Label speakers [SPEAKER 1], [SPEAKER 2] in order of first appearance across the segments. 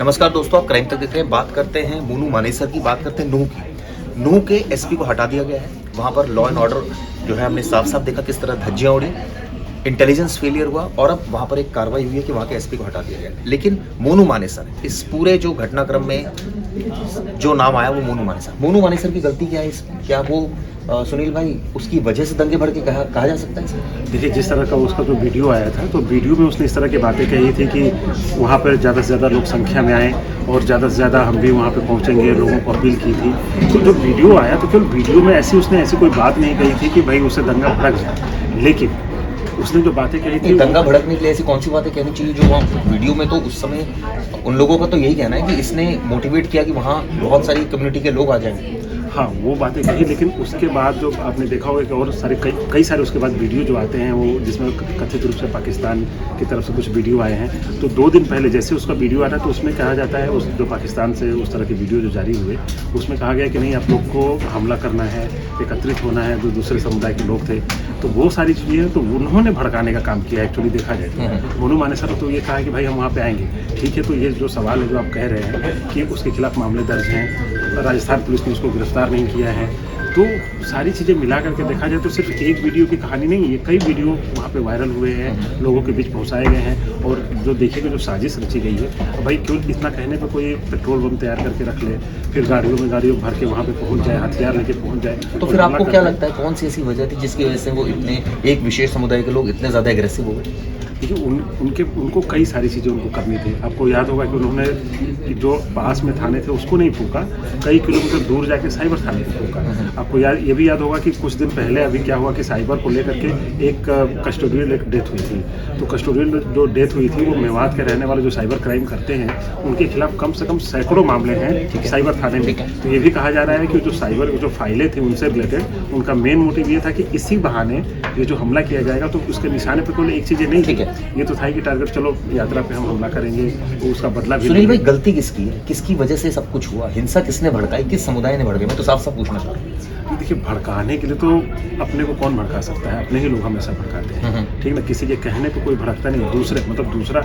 [SPEAKER 1] नमस्कार दोस्तों, आप क्राइम तक देख रहे हैं। बात करते हैं मोनू मानेसर की, बात करते हैं नूह की। नूह के एसपी को हटा दिया गया है। वहाँ पर लॉ एंड ऑर्डर जो है हमने साफ साफ देखा किस तरह धज्जियाँ उड़ी, इंटेलिजेंस फेलियर हुआ और अब वहाँ पर एक कार्रवाई हुई है कि वहाँ के एसपी को हटा दिया गया। लेकिन मोनू मानेसर, इस पूरे जो घटनाक्रम में जो नाम आया वो मोनू मानेसर की गलती क्या है? क्या वो सुनील भाई उसकी वजह से दंगे भड़के कहा जा सकता है इसे?
[SPEAKER 2] देखिए, जिस तरह का उसका जो वीडियो आया था तो वीडियो में उसने इस तरह की बातें कही थी कि वहाँ पर ज़्यादा से ज़्यादा लोग संख्या में आए और ज़्यादा से ज़्यादा हम भी वहाँ पे पहुँचेंगे, लोगों को अपील की थी। तो जो वीडियो आया तो केवल वीडियो में उसने ऐसी कोई बात नहीं कही थी कि भाई उससे दंगा भड़क जाए, लेकिन उसने जो बातें कही थी
[SPEAKER 1] दंगा भड़कने के लिए ऐसी कौन सी बातें कहनी चाहिए जो वहाँ वीडियो में? तो उस समय उन लोगों का तो यही कहना है कि इसने मोटिवेट किया कि वहाँ बहुत सारी कम्युनिटी के लोग आ जाएंगे।
[SPEAKER 2] हाँ, वो बातें कही, लेकिन उसके बाद जो आपने देखा होगा कि और सारे कई सारे उसके बाद वीडियो जो आते हैं वो जिसमें कथित रूप से पाकिस्तान की तरफ से कुछ वीडियो आए हैं। तो 2 दिन पहले जैसे उसका वीडियो आया तो उसमें कहा जाता है, उस जो पाकिस्तान से उस तरह के वीडियो जो जारी हुए उसमें कहा गया कि नहीं, आप लोग को हमला करना है, एकत्रित होना है, जो दूसरे समुदाय के लोग थे। तो वो सारी चीज़ें तो उन्होंने भड़काने का काम किया एक्चुअली देखा जाए तो। मोनू मानेसर तो ये कहा कि भाई हम वहाँ पे आएंगे, ठीक है। तो ये जो सवाल है जो आप कह रहे हैं कि उसके खिलाफ मामले दर्ज हैं, राजस्थान पुलिस ने उसको गिरफ्तार नहीं किया है, तो सारी चीज़ें मिला करके देखा जाए तो सिर्फ एक वीडियो की कहानी नहीं है, कई वीडियो वहाँ पे वायरल हुए हैं, लोगों के बीच पहुँचाए गए हैं। और जो देखिएगा जो साजिश रची गई है, भाई क्यों इतना कहने पे कोई पेट्रोल बम तैयार करके रख ले, फिर गाड़ियों भर के वहाँ पे पहुँच जाए, हथियार लेके पहुँच जाए।
[SPEAKER 1] तो फिर आपको क्या लगता है कौन सी ऐसी वजह थी जिसकी वजह से वो इतने एक विशेष समुदाय के लोग इतने ज़्यादा एग्रेसिव हो गए?
[SPEAKER 2] देखिए, उनको कई सारी चीज़ें उनको करनी थी। आपको याद होगा कि उन्होंने जो पास में थाने थे उसको नहीं फूका, कई किलोमीटर दूर जाके साइबर थाने को फूका। आपको ये भी याद होगा कि कुछ दिन पहले अभी क्या हुआ कि साइबर को लेकर के एक कस्टोडियल डेथ हुई थी। तो कस्टोडियल जो डेथ हुई थी वो मेवात के रहने वाले जो साइबर क्राइम करते हैं उनके खिलाफ कम से कम सैकड़ों मामले हैं साइबर थाने में। तो ये भी कहा जा रहा है कि जो साइबर जो फाइलें थी उनसे रिलेटेड उनका मेन मोटिव ये था कि इसी बहाने ये जो हमला किया जाएगा तो उसके निशाने पर कोई एक चीज़ें नहीं थी। ये तो था कि टारगेट चलो यात्रा पे हम हमला करेंगे, तो उसका बदला भी।
[SPEAKER 1] सुनील भाई, गलती किसकी है? किसकी वजह से सब कुछ हुआ? हिंसा किसने भड़काई? किस समुदाय ने भड़काई? मैं तो साफ साफ पूछना चाहता हूँ।
[SPEAKER 2] देखिए, भड़काने के लिए तो अपने को कौन भड़का सकता है? अपने ही लोग हमेशा भड़काते हैं, ठीक ना। किसी के कहने पे कोई भड़कता नहीं। दूसरा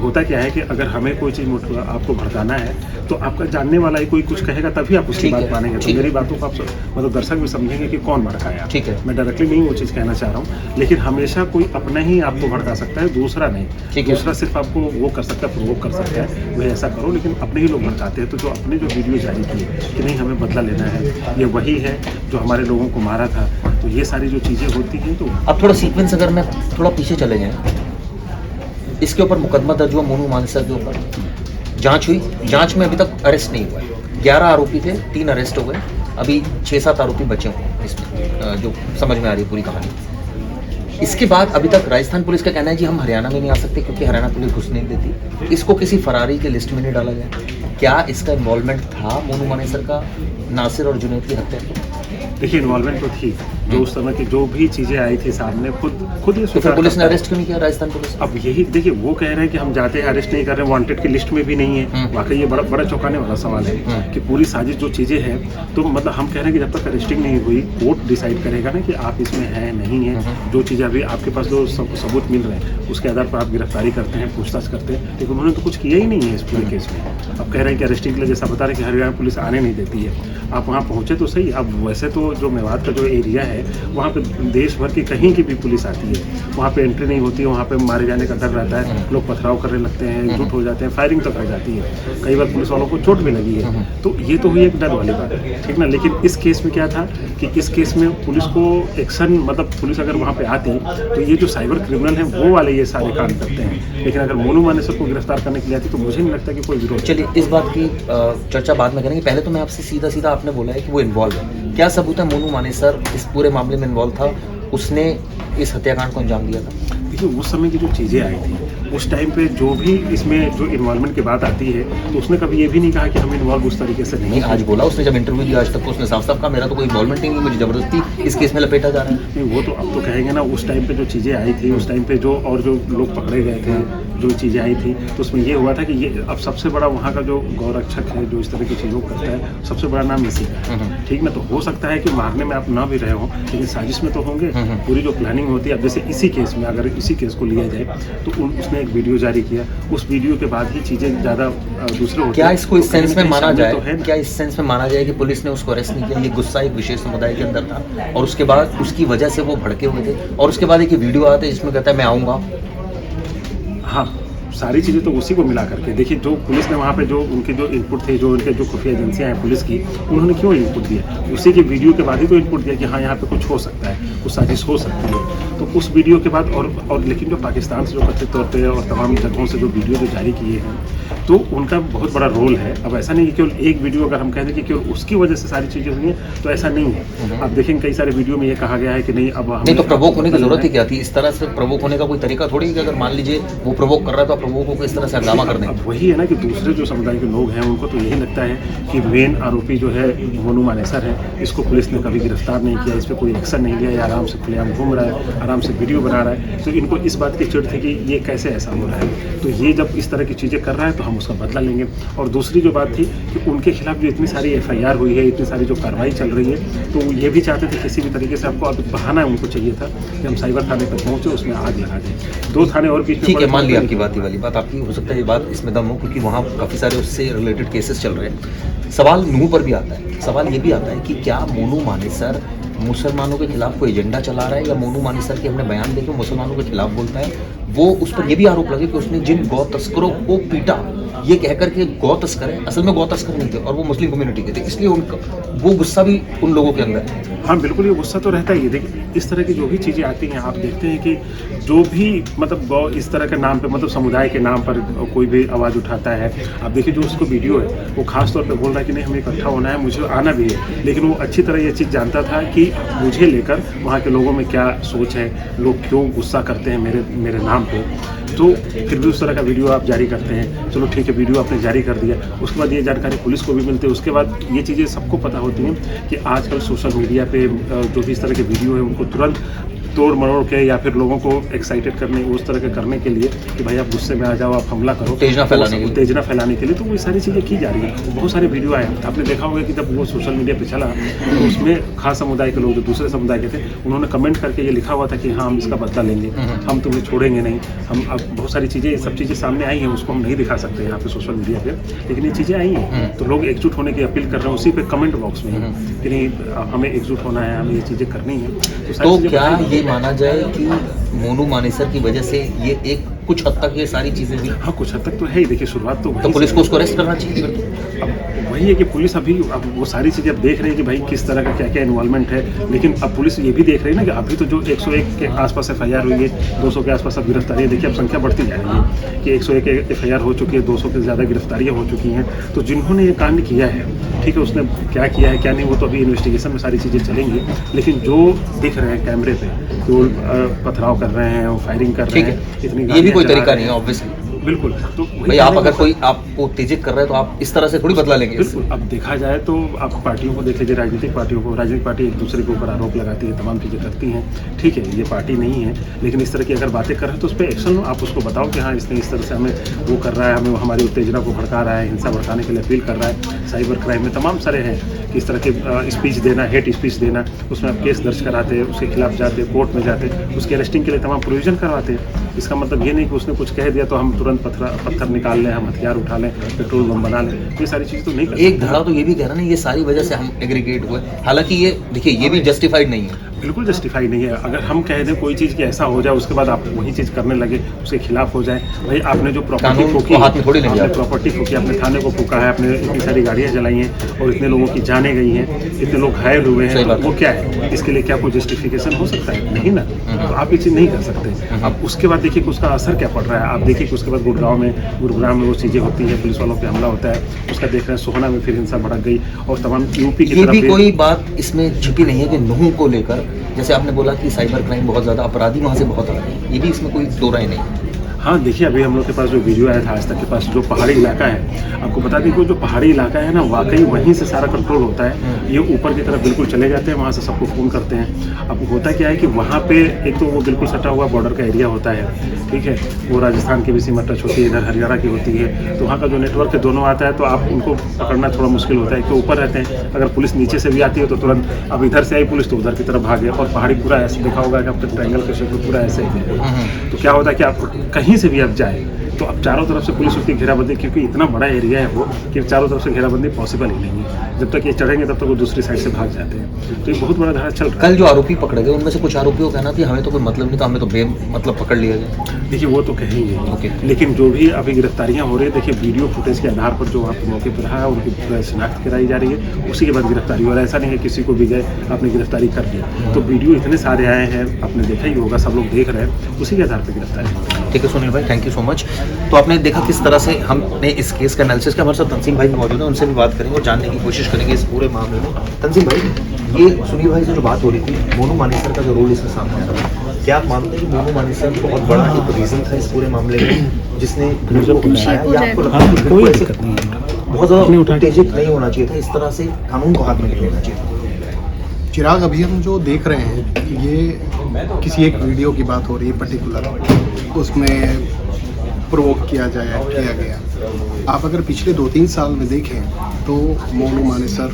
[SPEAKER 2] होता क्या है कि अगर हमें कोई चीज़ आपको भड़काना है तो आपका जानने वाला ही कोई कुछ कहेगा तभी आप उसकी बात मानेंगे। तो मेरी बातों को आप दर्शक भी समझेंगे कि कौन भड़काया।
[SPEAKER 1] ठीक है,
[SPEAKER 2] मैं डायरेक्टली नहीं वो चीज़ कहना चाह रहा हूँ, लेकिन हमेशा कोई अपना ही आपको भड़का सकता है, दूसरा नहीं। दूसरा सिर्फ आपको वो कर सकता है, प्रोवोक कर सकता है, वह ऐसा करो, लेकिन अपने ही लोग भड़काते हैं। तो जो अपने जो वीडियो जारी किए कि नहीं हमें बदला लेना है, ये वही है जो हमारे लोगों को मारा था। तो ये सारी जो चीज़ें होती हैं। तो
[SPEAKER 1] अब थोड़ा सीक्वेंस अगर मैं थोड़ा पीछे चले जाएं, इसके ऊपर मुकदमा दर्ज हुआ मोनू मानेसर के ऊपर, जांच हुई। जांच में अभी तक अरेस्ट नहीं हुआ है। 11 आरोपी थे, 3 अरेस्ट हो गए, अभी 6-7 आरोपी बचे हुए इसमें, जो समझ में आ रही है पूरी कहानी। इसके बाद अभी तक राजस्थान पुलिस का कहना है कि हम हरियाणा में नहीं आ सकते क्योंकि हरियाणा पुलिस घुस नहीं देती। इसको किसी फरारी के लिस्ट में नहीं डाला गया। क्या इसका इन्वॉल्वमेंट था मोनू मानेसर का नासिर और जुनैद की हत्या में?
[SPEAKER 2] देखिए, इन्वॉल्वमेंट तो थी। जो उस समय की जो भी चीज़ें आई थी सामने खुद ये।
[SPEAKER 1] तो फिर पुलिस ने अरेस्ट क्यों नहीं किया राजस्थान पुलिस?
[SPEAKER 2] अब यही देखिए, वो कह रहे हैं कि हम जाते हैं अरेस्ट नहीं कर रहे हैं, वांटेड की लिस्ट में भी नहीं है। वाकई ये बड़ा चौंकाने वाला सवाल है कि पूरी साजिश जो चीज़ें हैं, तो मतलब हम कह रहे हैं कि जब तक अरेस्टिंग नहीं हुई कोर्ट डिसाइड करेगा ना कि आप इसमें हैं नहीं है। जो चीज़ें अभी आपके पास जो सबूत मिल रहे हैं उसके आधार पर आप गिरफ्तारी करते हैं, पूछताछ करते हैं, लेकिन उन्होंने तो कुछ किया ही नहीं है इस पूरे केस में। अब कह रहे हैं कि अरेस्टिंग के लिए जैसा बता रहे हैं कि हरियाणा पुलिस आने नहीं देती है। आप वहाँ पहुँचे तो सही। अब वैसे तो जो मेवात का जो एरिया है वहाँ पे देश भर की कहीं की भी पुलिस आती है, वहाँ पे एंट्री नहीं होती है, वहाँ पे मारे जाने का डर रहता है, लोग पथराव करने लगते हैं, एकजुट हो जाते हैं, फायरिंग तक हो जाती है, कई बार पुलिस वालों को चोट भी लगी है। तो ये तो हुई एक डर वाली बात, ठीक ना। लेकिन इस केस में क्या था कि इस केस में पुलिस को एक्शन, मतलब पुलिस अगर वहाँ पे आती तो ये जो साइबर क्रिमिनल हैं वो वाले ये सारे काम करते हैं, लेकिन अगर मोनू मानेसर को गिरफ्तार करने के लिए आती तो मुझे नहीं लगता कि कोई विरोध।
[SPEAKER 1] चलिए, इस बात की चर्चा बाद में करेंगे। पहले तो मैं आपसे सीधा आपने बोला है कि वो इन्वॉल्व है। क्या सबूत है मोनू मानेसर इस पूरे मामले में इन्वॉल्व था? उसने इस हत्याकांड को अंजाम दिया था?
[SPEAKER 2] देखिए, उस समय की जो चीज़ें आई थी उस टाइम पे जो भी इसमें जो इन्वॉल्वमेंट की बात आती है तो उसने कभी ये भी नहीं कहा कि हम इन्वॉल्व उस तरीके से नहीं।
[SPEAKER 1] आज बोला उसने, जब इंटरव्यू दिया आज तक तो उसने साफ कहा मेरा तो कोई इन्वॉल्वमेंट नहीं है, मुझे जबरदस्ती इस केस में लपेटा जा रहा है।
[SPEAKER 2] नहीं, वो तो अब तो कहेंगे ना, उस टाइम पे जो चीज़ें आई थी उस टाइम पे जो लोग पकड़े गए थे जो चीज़ें आई थी, तो उसमें ये हुआ था कि ये अब सबसे बड़ा वहाँ का जो गौरक्षक है जो इस तरह की चीज़ों को करता है, सबसे बड़ा नाम इसी का है, ठीक ना। तो हो सकता है कि मारने में आप ना भी रहे हो, लेकिन साजिश में तो होंगे। पूरी जो प्लानिंग होती है, अब जैसे इसी केस में अगर इसी केस को लिया जाए तो उसने एक वीडियो जारी किया, उस वीडियो के बाद ही चीज़ें ज़्यादा दूसरे होती
[SPEAKER 1] क्या इसको इस सेंस में माना जाए,
[SPEAKER 2] तो है
[SPEAKER 1] क्या इस सेंस में माना जाए कि पुलिस ने उसको अरेस्ट नहीं किया, ये गुस्सा एक विशेष समुदाय के अंदर था और उसके बाद उसकी वजह से वो भड़के हुए थे और उसके बाद एक वीडियो आता है जिसमें कहता है मैं आऊँगा।
[SPEAKER 2] हाँ, सारी चीज़ें तो उसी को मिला करके देखिए, जो पुलिस ने वहाँ पे जो उनके जो इनपुट थे, जो उनके जो खुफिया एजेंसियाँ हैं पुलिस की, उन्होंने क्यों इनपुट दिया? उसी के वीडियो के बाद ही तो इनपुट दिया कि हाँ यहाँ पे कुछ हो सकता है, कुछ साजिश हो सकती है। तो उस वीडियो के बाद और लेकिन जो पाकिस्तान से जो कथित तौर पे और तमाम जगहों से जो वीडियो जो जारी किए हैं, तो उनका बहुत बड़ा रोल है। अब ऐसा नहीं है केवल एक वीडियो अगर हम कह दें कि केवल उसकी वजह से सारी चीज़ें हुई हैं, तो ऐसा नहीं है। अब देखेंगे कई सारे वीडियो में ये कहा गया है कि नहीं, अब
[SPEAKER 1] नहीं तो प्रवोक होने की जरूरत ही क्या थी? इस तरह से प्रवोक होने का कोई तरीका थोड़ी है कि अगर मान लीजिए वो प्रवोक कर रहा है तो प्रवोक को इस तरह से हंगामा कर दें।
[SPEAKER 2] अब वही है ना कि दूसरे जो समुदाय के लोग हैं उनको तो यही लगता है कि मेन आरोपी जो है मोनू मानेसर है, इसको पुलिस ने कभी गिरफ्तार नहीं किया, इस पर कोई एक्शन नहीं लिया, ये आराम से खुलेआम घूम रहा है, आराम से वीडियो बना रहा है। तो इनको इस बात की चिढ़ थी कि ये कैसे ऐसा हो रहा है, तो ये जब इस तरह की चीज़ें कर रहा है तो हम उसका बदला लेंगे। और दूसरी जो बात थी कि उनके खिलाफ जो इतनी सारी FIR हुई है, इतनी सारी जो कार्रवाई चल रही है, तो वो ये भी चाहते थे किसी भी तरीके से आपको अब बहाना उनको चाहिए था कि हम साइबर थाने पर पहुँचे, उसमें आग लगा दें। 2 थाने और बीच में,
[SPEAKER 1] ठीक है, मान लिया आपकी बात, ये वाली बात आपकी हो सकता है, ये बात इसमें दम हो क्योंकि वहाँ काफ़ी सारे उससे रिलेटेड केसेस चल रहे हैं। सवाल नूह पर भी आता है, सवाल ये भी आता है कि क्या मोनू मानेसर मुसलमानों के खिलाफ कोई एजेंडा चला रहा है, या मोनू मानेसर के हमने बयान देखे मुसलमानों के खिलाफ बोलता है, वो उस पर ये भी आरोप लगे कि उसने जिन गौ तस्करों को पीटा, ये कहकर के गौ तस्कर है, असल में गौ तस्कर नहीं थे और वो मुस्लिम कम्युनिटी के थे, इसलिए उनका वो गुस्सा भी उन लोगों के अंदर है।
[SPEAKER 2] हाँ बिल्कुल, ये गुस्सा तो रहता ही है। देखिए इस तरह की जो भी चीज़ें आती हैं, आप देखते हैं कि जो भी मतलब गौ इस तरह के नाम पे, मतलब समुदाय के नाम पर कोई भी आवाज़ उठाता है, आप देखिए जो उसको वीडियो है वो खास तौर पे बोल रहा है कि नहीं हमें इकट्ठा होना है, मुझे आना भी है, लेकिन वो अच्छी तरह ये चीज़ जानता था कि मुझे लेकर वहाँ के लोगों में क्या सोच है, लोग क्यों गुस्सा करते हैं मेरे नाम पे, तो फिर भी उस तरह का वीडियो आप जारी करते हैं। चलो ठीक है, वीडियो आपने जारी कर दिया, उसके बाद ये जानकारी पुलिस को भी मिलती है, उसके बाद ये चीज़ें सबको पता होती हैं कि आजकल सोशल मीडिया पे जो भी इस तरह के वीडियो है उनको तुरंत तोड़ मरोड़ के या फिर लोगों को एक्साइटेड करने, उस तरह के करने के लिए कि भाई आप गुस्से में आ जाओ, आप हमला करो,
[SPEAKER 1] उत्तेजना फैलाने के लिए,
[SPEAKER 2] तो वो सारी चीज़ें की जा रही है। बहुत सारे वीडियो आए, आपने देखा होगा कि जब वो सोशल मीडिया पे चला तो उसमें खास समुदाय के लोग जो दूसरे समुदाय के थे, उन्होंने कमेंट करके ये लिखा हुआ था कि हाँ हम इसका बदला लेंगे, हम तुम्हें छोड़ेंगे नहीं। हम अब बहुत सारी चीज़ें, सब चीज़ें सामने आई हैं, उसको हम नहीं दिखा सकते यहाँ पे सोशल मीडिया पे, लेकिन ये चीज़ें आई हैं, तो लोग एकजुट होने की अपील कर रहे हैं उसी पे कमेंट बॉक्स में कि नहीं हमें एकजुट होना है, हमें ये चीज़ें करनी है।
[SPEAKER 1] तो क्या ये माना जाए कि मोनू मानेसर की वजह से ये एक कुछ हद तक ये सारी चीजें भी?
[SPEAKER 2] हाँ कुछ हद तक तो है ही। देखिए शुरुआत तो
[SPEAKER 1] पुलिस को उसको अरेस्ट करना चाहिए।
[SPEAKER 2] अब वही है कि पुलिस अभी अब वो सारी चीज़ें अब देख रही है कि भाई किस तरह का क्या क्या इन्वॉल्वमेंट है, लेकिन अब पुलिस ये भी देख रही है ना कि अभी तो जो 101 के आसपास FIR हुई है, 200 के आसपास अब गिरफ्तारियाँ, देखिए अब संख्या बढ़ती जा रही है कि 101 FIR हो चुकी है, 200 से ज़्यादा गिरफ्तारियाँ हो चुकी हैं। तो जिन्होंने ये कांड किया है, ठीक है, उसने क्या किया है क्या नहीं वो तो अभी इन्वेस्टिगेशन में सारी चीज़ें चलेंगी, लेकिन जो दिख रहे हैं कैमरे पे जो पथराव कर रहे हैं, फायरिंग कर रहे हैं, इतनी
[SPEAKER 1] ये भी कोई तरीका नहीं है ऑब्वियसली।
[SPEAKER 2] बिल्कुल, तो
[SPEAKER 1] भाई आप अगर कोई आपको उत्तेजित कर रहे हैं तो आप इस तरह से थोड़ी बदला लेंगे।
[SPEAKER 2] बिल्कुल, अब देखा जाए तो आप पार्टियों को देख लीजिए, राजनीतिक पार्टी एक दूसरे के ऊपर आरोप लगाती है, तमाम चीज़ें करती हैं, ठीक है ये पार्टी नहीं है, लेकिन इस तरह की अगर बातें कर रहे हैं तो उस पर एक्शन लो, आप उसको बताओ कि हाँ इसने इस तरह से हमें वो कर रहा है, हमें हमारी उत्तेजना को भड़का रहा है, हिंसा भड़काने के लिए अपील कर रहा है। साइबर क्राइम में तमाम सारे हैं कि इस तरह के स्पीच देना, हेट स्पीच देना, उसमें आप केस दर्ज कराते हैं, उसके खिलाफ जाते हैं, कोर्ट में जाते हैं, उसके अरेस्टिंग के लिए तमाम प्रोविजन करवाते हैं। इसका मतलब ये नहीं कि उसने कुछ कह दिया तो हम तुरंत पत्थर निकाल लें, हम हथियार उठा लें, पेट्रोल बम बना लें, ये सारी चीज़ तो नहीं कर।
[SPEAKER 1] एक धड़ा तो ये भी कह रहा ना ये सारी वजह से हम एग्रीगेट हुए, हालांकि ये देखिए ये भी जस्टिफाइड नहीं है,
[SPEAKER 2] बिल्कुल जस्टिफाई नहीं है। अगर हम कह दें कोई चीज़ की ऐसा हो जाए उसके बाद आप वही चीज़ करने लगे, उसके खिलाफ हो जाए, भाई आपने जो प्रॉपर्टी फूकी, आपने प्रॉपर्टी फूकी, आपने थाने को फूका है, आपने इतनी सारी गाड़ियाँ जलाई हैं और इतने लोगों की जानें गई हैं, इतने लोग घायल हुए हैं, वो क्या है, इसके लिए क्या कोई जस्टिफिकेशन हो सकता है? नहीं ना, तो आप ये चीज़ नहीं कर सकते। अब उसके बाद देखिए कि उसका असर क्या पड़ रहा है, आप देखिए कि उसके बाद गुड़गांव में वो चीज़ें होती हैं, पुलिस वालों पे हमला होता है, उसका देख रहे हैं सोहना में फिर हिंसा भड़क गई और तमाम यूपी की
[SPEAKER 1] तरफ। ये भी कोई बात इसमें छिपी नहीं है कि नूह को लेकर, जैसे आपने बोला कि साइबर क्राइम बहुत ज़्यादा अपराधी वहाँ से बहुत आ रहे हैं, ये भी इसमें कोई दो राय नहीं है।
[SPEAKER 2] हाँ, देखिए अभी हम लोग के पास जो वीडियो आया था आज तक के पास, जो पहाड़ी इलाका है, आपको बता दें कि जो पहाड़ी इलाका है ना, वाकई वहीं से सारा कंट्रोल होता है। ये ऊपर की तरफ बिल्कुल चले जाते हैं, वहाँ से सबको फ़ोन करते हैं। अब होता क्या है कि वहाँ पे एक तो वो बिल्कुल सटा हुआ बॉर्डर का एरिया होता है, ठीक है, वो राजस्थान की भी सीमा टच होती है, इधर हरियाणा की होती है, तो वहाँ का जो नेटवर्क है दोनों आता है, तो आप उनको पकड़ना थोड़ा मुश्किल होता है। एक तो ऊपर रहते हैं, अगर पुलिस नीचे से भी आती है तो तुरंत, अब इधर से आई पुलिस तो उधर की तरफ भागे, और पहाड़ी पूरा ऐसे देखा होगा कि आपके ट्रायंगल के शेप में पूरा ऐसे ही है। तो क्या होता है कि आप कहीं से भी आप जाए तो अब चारों तरफ से पुलिस उसकी घेराबंदी, क्योंकि इतना बड़ा एरिया है वो कि चारों तरफ से घेराबंदी पॉसिबल ही नहीं है। जब तक ये चढ़ेंगे तब तक वो दूसरी साइड से भाग जाते हैं, तो ये बहुत बड़ा धारा चल रहा है।
[SPEAKER 1] कल जो आरोपी पकड़े गए उनमें से कुछ आरोपियों का कहना था हमें तो कोई मतलब नहीं था, हमें तो मतलब पकड़ लिया गया।
[SPEAKER 2] देखिए वो तो कहेंगे,
[SPEAKER 1] ओके।
[SPEAKER 2] लेकिन जो भी अभी गिरफ्तारियां हो रही है, देखिए वीडियो फुटेज के आधार पर जो वहाँ पे मौके पर रहा है उनकी शिनाख्त कराई जा रही है, उसी के बाद गिरफ्तारी हो रहा है। ऐसा नहीं है किसी को भी गए आपने गिरफ्तारी कर दिया, तो वीडियो इतने सारे आए हैं, आपने देखा ही होगा, सब लोग देख रहे हैं, उसी के आधार पर गिरफ्तारी।
[SPEAKER 1] ठीक है सुनील भाई, थैंक यू सो मच। तो आपने देखा किस तरह से हमने इस केस का एनालिसिस किया। हमारे साथ तंसीम भाई मौजूद है, उनसे भी बात करेंगे और जानने की कोशिश करेंगे इस पूरे मामले में। तंसीम भाई, ये सुनील भाई से जो बात हो रही थी, मोनू मानेसर का जो रोल इसमें सामने आ रहा है, क्या आप मानते हैं कि मोनू मानेसर बहुत बड़ा एक रीजन था इस पूरे मामले में जिसने भीड़ को उठाया, या आपको लगता है कि कोई दिक्कत नहीं है, बहुत ज़्यादा उत्तेजित नहीं होना चाहिए था, इस तरह से कानून को हाथ में नहीं लेना चाहिए था?
[SPEAKER 3] चिराग, अभी हम जो देख रहे हैं ये किसी एक वीडियो की बात हो रही है पर्टिकुलर, उसमें प्रोवोक किया गया। आप अगर पिछले 2-3 साल में देखें तो मोनू मानेसर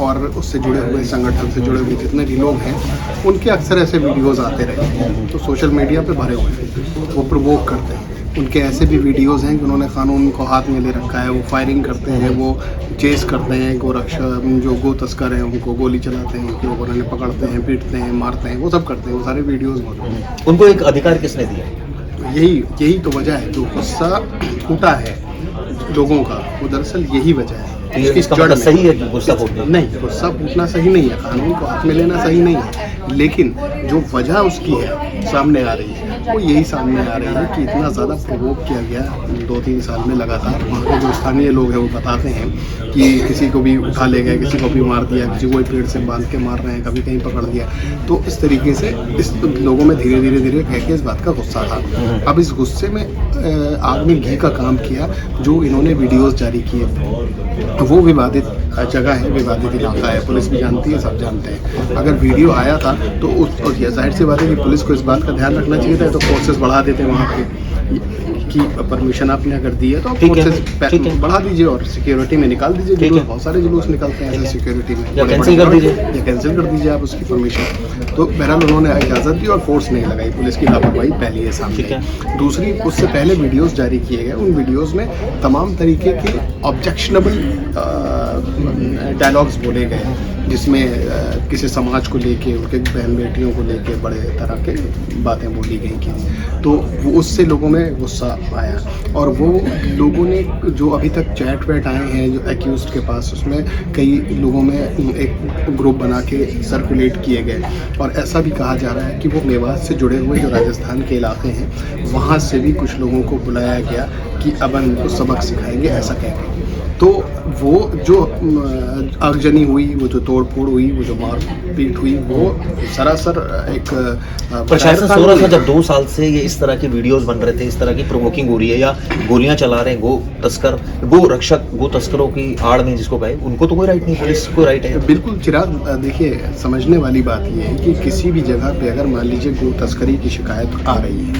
[SPEAKER 3] और उससे जुड़े हुए संगठन से जुड़े हुए जितने भी लोग हैं उनके अक्सर ऐसे वीडियोस आते रहते हैं, तो सोशल मीडिया पे भरे हुए हैं, वो प्रोवोक करते हैं। उनके ऐसे भी वीडियोस हैं कि उन्होंने कानून को हाथ में ले रखा है, वो फायरिंग करते हैं, वो चेस करते हैं, गोरक्षक जो गो तस्कर हैं उनको गोली चलाते हैं, उनके ऊपर उन्हें पकड़ते हैं, पीटते हैं, मारते हैं, वो सब करते हैं, वो सारे वीडियोज़ मौजूद हैं।
[SPEAKER 1] उनको एक अधिकार किसने दिया?
[SPEAKER 3] यही तो वजह है, जो गुस्सा फूटा है लोगों का, वो दरअसल यही वजह है।
[SPEAKER 1] इसका मतलब सही है कि गुस्सा फूटना?
[SPEAKER 3] नहीं, गुस्सा फूटना सही नहीं है, कानून को हाथ में लेना सही नहीं है, लेकिन जो वजह उसकी है सामने आ रही है, वो यही सामने आ रही है कि इतना ज़्यादा प्रोवोक किया गया 2-3 साल में लगातार। वहाँ के जो स्थानीय लोग हैं वो बताते हैं कि किसी को भी उठा ले गए, किसी को भी मार दिया, किसी को पेड़ से बांध के मार रहे हैं, कभी कहीं पकड़ दिया। तो इस तरीके से इस लोगों में धीरे धीरे कह के इस बात का गुस्सा था। अब इस गुस्से में आग में घी का काम किया, जो इन्होंने वीडियोज़ जारी किए, वो विवादित जगह है, विवादित इलाका है, पुलिस भी जानती है, सब जानते हैं। अगर वीडियो आया था तो ये जाहिर सी बात है कि पुलिस को इस बात का ध्यान रखना चाहिए था, तो फोर्सेस बढ़ा देते हैं वहाँ पे कि परमिशन आपने अगर दी है तो आप फोर्सेस बढ़ा दीजिए और सिक्योरिटी में निकाल दीजिए। जुलूस, बहुत सारे जुलूस निकलते हैं ऐसे सिक्योरिटी में,
[SPEAKER 1] या कैंसिल कर दीजिए
[SPEAKER 3] आप उसकी परमिशन। तो बहरहाल उन्होंने इजाज़त दी और फोर्स नहीं लगाई, पुलिस की लापरवाही पहली है सामने। दूसरी, उससे पहले वीडियोस जारी किए गए, उन वीडियोस में तमाम तरीके के ऑब्जेक्शनेबल डायलॉग्स बोले गए, जिसमें किसी समाज को लेके, उनके बहन बेटियों को लेके बड़े तरह के बातें बोली गई कि, तो वो उससे लोगों में गुस्सा आया। और वो लोगों ने जो अभी तक चैट वैट आए हैं जो एक्यूज्ड के पास, उसमें कई लोगों में एक ग्रुप बना के सर्कुलेट किए गए, और ऐसा भी कहा जा रहा है कि वो मेवात से जुड़े हुए जो राजस्थान के इलाके हैं वहाँ से भी कुछ लोगों को बुलाया गया कि अब हम उनको सबक सिखाएंगे, ऐसा कह के। तो वो जो आगजनी हुई, वो जो तोड़ फोड़ हुई, वो जो मार पीट हुई, वो सरासर एक
[SPEAKER 1] प्रशासन हो रहा था जब 2 साल से ये इस तरह के वीडियोस बन रहे थे, इस तरह की प्रोवोकिंग हो रही है, या गोलियां चला रहे हैं गो रक्षक, गो तस्करों की आड़ में जिसको कहे, उनको तो कोई राइट नहीं, पुलिस को राइट है।
[SPEAKER 3] बिल्कुल चिराग, देखिए समझने वाली बात ये है कि किसी भी जगह पे अगर मान लीजिए गो तस्करी की शिकायत आ रही है,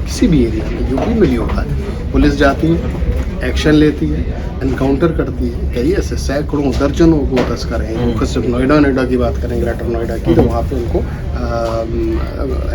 [SPEAKER 3] किसी भी एरिया में, यूपी में भी होता है, पुलिस जाती है, एक्शन लेती है, एनकाउंटर करती है, कई ऐसे सैकड़ों दर्जनों गो तस्कर हैं। खुद सिर्फ नोएडा की बात करें, ग्रेटर नोएडा की, तो वहाँ पे उनको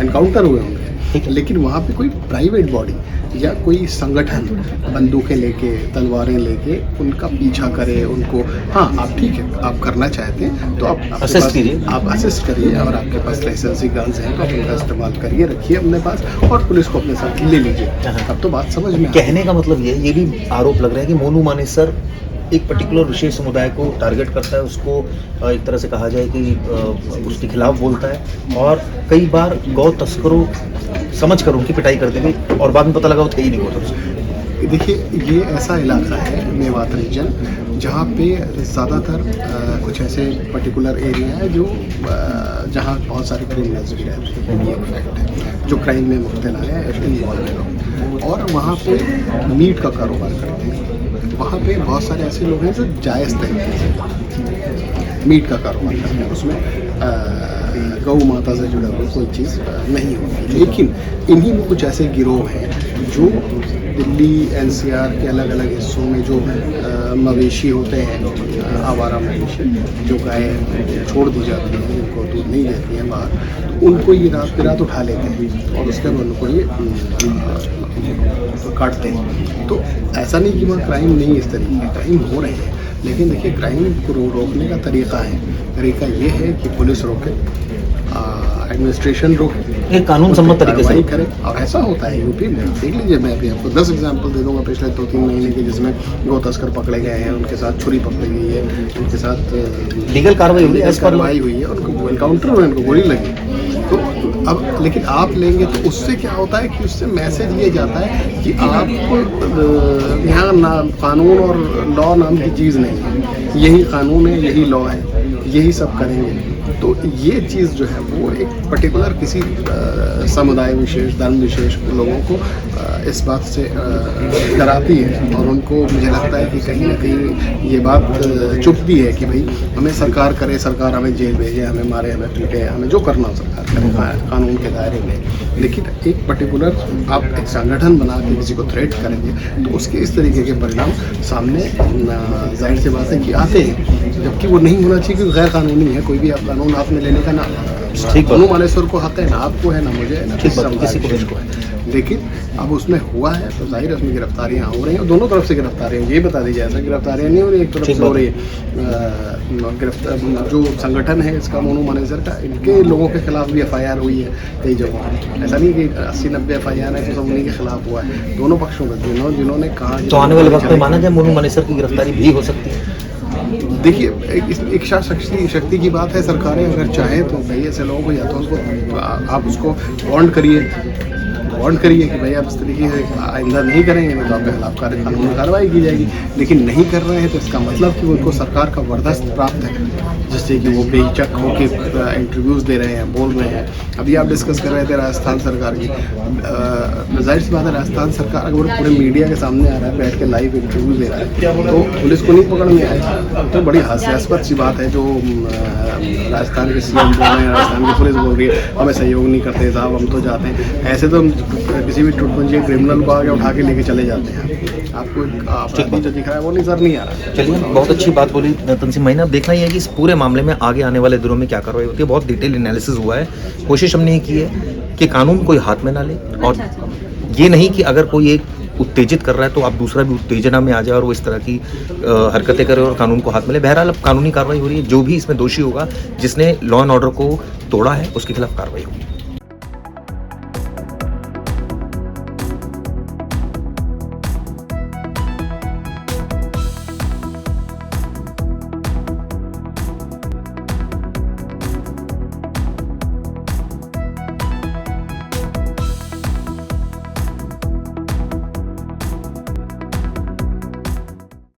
[SPEAKER 3] एनकाउंटर हुए होंगे। लेकिन वहाँ पे कोई प्राइवेट बॉडी या कोई संगठन बंदूकें लेके, तलवारें लेके उनका पीछा करे, उनको, हाँ आप ठीक है, आप करना चाहते हैं तो आप
[SPEAKER 1] असिस्ट कीजिए,
[SPEAKER 3] आप असिस्ट करिए, और आपके पास लाइसेंसी गन्स हैं तो आप उनका इस्तेमाल करिए, रखिए अपने पास, और पुलिस को अपने साथ ले लीजिए। अब तो बात समझ में
[SPEAKER 1] कहने का मतलब ये भी आरोप लग रहा है कि मोनू मानेसर एक पर्टिकुलर विशेष समुदाय को टारगेट करता है, उसको एक तरह से कहा जाए कि उसके खिलाफ बोलता है, और कई बार गौ तस्करों समझ कर उनकी पिटाई करते हुए, और बाद में पता लगा वो थे ही नहीं गौ तस्कर।
[SPEAKER 3] देखिए, ये ऐसा इलाका है मेवात रीजन जहाँ पे ज़्यादातर कुछ ऐसे पर्टिकुलर एरिया है जो जहाँ बहुत सारे क्रिमिनल्स भी रहते हैं, ये एक फैक्ट है, जो क्राइम में मुब्तला है, इन्वॉल्व है लोग। और वहाँ पे मीट का कारोबार करते हैं। वहाँ पे बहुत सारे ऐसे लोग हैं जो जायज़ तरीके से मीट का कारोबार करते हैं, उसमें गौ माता से जुड़ा हुआ कोई चीज़ नहीं होगी। लेकिन इन्हीं में कुछ ऐसे गिरोह हैं जो दिल्ली एनसीआर के अलग अलग हिस्सों में जो मवेशी होते हैं, आवारा मवेशी जो गायें छोड़ दी जाती हैं, उनको दूध नहीं देती हैं बाहर, तो उनको ये रात रात उठा लेते हैं और उसके बाद उनको ये काटते हैं। तो ऐसा नहीं कि वहाँ क्राइम नहीं, इस तरीके के क्राइम हो रहे हैं, लेकिन देखिए क्राइम को रोकने का तरीका ये है कि पुलिस रोके, एडमिनिस्ट्रेशन रोके,
[SPEAKER 1] एक कानून सम्मत तरीके से
[SPEAKER 3] कार्रवाई करें। और ऐसा होता है यूपी में, देख लीजिए, मैं अभी आपको 10 एग्जांपल दे दूंगा पिछले 2-3 महीने के, जिसमें गौ तस्कर पकड़े गए हैं, उनके साथ छुरी पकड़ी गई है, उनके साथ
[SPEAKER 1] लीगल कार्रवाई हुई है,
[SPEAKER 3] कार्रवाई हुई है, उनको एनकाउंटर में उनको गोली लगी। तो अब लेकिन आप लेंगे तो उससे क्या होता है कि उससे मैसेज ये जाता है कि आप यहाँ ना कानून और लॉ नाम की चीज़ नहीं है, यही कानून है, यही लॉ है, यही सब करेंगे। तो ये चीज़ जो है वो एक पर्टिकुलर किसी समुदाय विशेष, धर्म विशेष लोगों को इस बात से डराती है, और उनको मुझे लगता है कि कहीं ना कहीं ये बात चुभती है कि भाई हमें सरकार करे, सरकार हमें जेल भेजे, हमें मारे, हमें पीटे, हमें जो करना हो सरकार करे कानून के दायरे में। लेकिन एक पर्टिकुलर आप एक संगठन बना के किसी को थ्रेट करेंगे तो उसके इस तरीके के परिणाम सामने जाहिर सी बात है कि आते हैं, जबकि वो नहीं होना चाहिए, क्योंकि गैर कानूनी है। कोई भी आप कानून हाथ में लेने का ना कानून मालेश्वर को हाथ है, ना आपको है, ना मुझे है, ना किसी को है। लेकिन अब उसमें हुआ है तो जाहिर है उसमें गिरफ्तारियाँ हो रही हैं, और दोनों तरफ से गिरफ्तारियाँ, ये बता दीजिए ऐसा गिरफ्तारियाँ नहीं हो रही, एक तरफ से हो रही है। गिरफ्तार जो संगठन है इसका, मोनू मानेसर का, इनके लोगों के खिलाफ भी FIR हुई है कई जगहों। ऐसा नहीं कि 80-90 FIR है तो सब उन्हीं के खिलाफ हुआ है, दोनों पक्षों का, जिन्होंने कहा।
[SPEAKER 1] तो आने वाले वक्त में माना जाए मोनू मानेसर की गिरफ्तारी भी हो सकती है।
[SPEAKER 3] देखिए, इच्छा शक्ति की बात है। सरकारें अगर चाहें तो भाई ऐसे लोगों को, या तो उसको आप उसको वार्न करिए कि भाई आप इस तरीके से आइंदा नहीं करेंगे, तो आपके खिलाफ कानूनी कार्रवाई की जाएगी। लेकिन नहीं कर रहे हैं तो इसका मतलब कि उनको सरकार का वरदस्त प्राप्त है, जिससे कि वो बेहिचक होकर इंटरव्यूज़ दे रहे हैं, बोल रहे हैं। अभी आप डिस्कस कर रहे थे राजस्थान सरकार की, जाहिर सी बात है राजस्थान सरकार अगर पूरे मीडिया के सामने आ रहा है, बैठ के लाइव इंटरव्यू दे रहा है, तो पुलिस को नहीं पकड़ में आएगी। तो बड़ी हास्यास्पद सी बात है जो राजस्थान के CM बोल रहे हैं, राजस्थान की पुलिस बोल रही है हमें सहयोग नहीं करते साहब, हम तो जाते हैं। ऐसे तो किसी भी टुटपुंजी क्रिमिनल को आगे उठा के लेके चले जाते हैं। आपको अपराधी जो दिख रहा है वो नजर नहीं आ रहा है।
[SPEAKER 1] चलिए, भाई बहुत अच्छी बात बोली तंसीम भाई ने। अब देखना ही है कि इस पूरे मामले में आगे आने वाले दिनों में क्या कार्रवाई होती है। बहुत डिटेल एनालिसिस हुआ है, कोशिश हमने ये की है कि कानून कोई हाथ में ना ले, और ये नहीं कि अगर कोई एक उत्तेजित कर रहा है तो आप दूसरा भी उत्तेजना में आ जाए और वो इस तरह की हरकतें करे और कानून को हाथ में ले। बहरहाल अब कानूनी कार्रवाई हो रही है, जो भी इसमें दोषी होगा, जिसने लॉ एंड ऑर्डर को तोड़ा है, उसके खिलाफ कार्रवाई होगी।